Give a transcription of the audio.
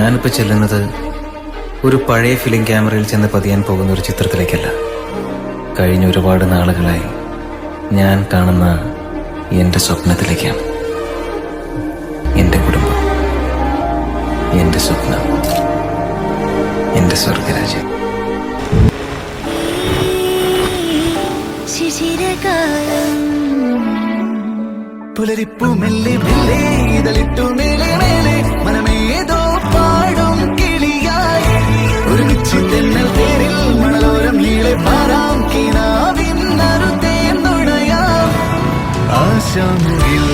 ഞാനിപ്പോൾ ചെല്ലുന്നത് ഒരു പഴയ ഫിലിം ക്യാമറയിൽ ചെന്ന് പതിയാൻ പോകുന്ന ഒരു ചിത്രത്തിലേക്കല്ല. കഴിഞ്ഞ ഒരുപാട് നാളുകളായി ഞാൻ കാണുന്ന എൻ്റെ സ്വപ്നത്തിലേക്കാണ്. എൻ്റെ കുടുംബം, എൻ്റെ സ്വപ്നം, എൻ്റെ സ്വർഗരാജ്യം. പുലരിപ്പു മെല്ലെ മെല്ലെ ഇതളിട്ടു മേലെ മേലെ മനമേതോ പാടും കിളിയായി ഒരുമിച്ച് തെന്നൽ തേരിൽ മണലോരം നീളെ പാറാം കിനാവിൻ നറുതേൻ നുണയാം ആശാമുകിൽ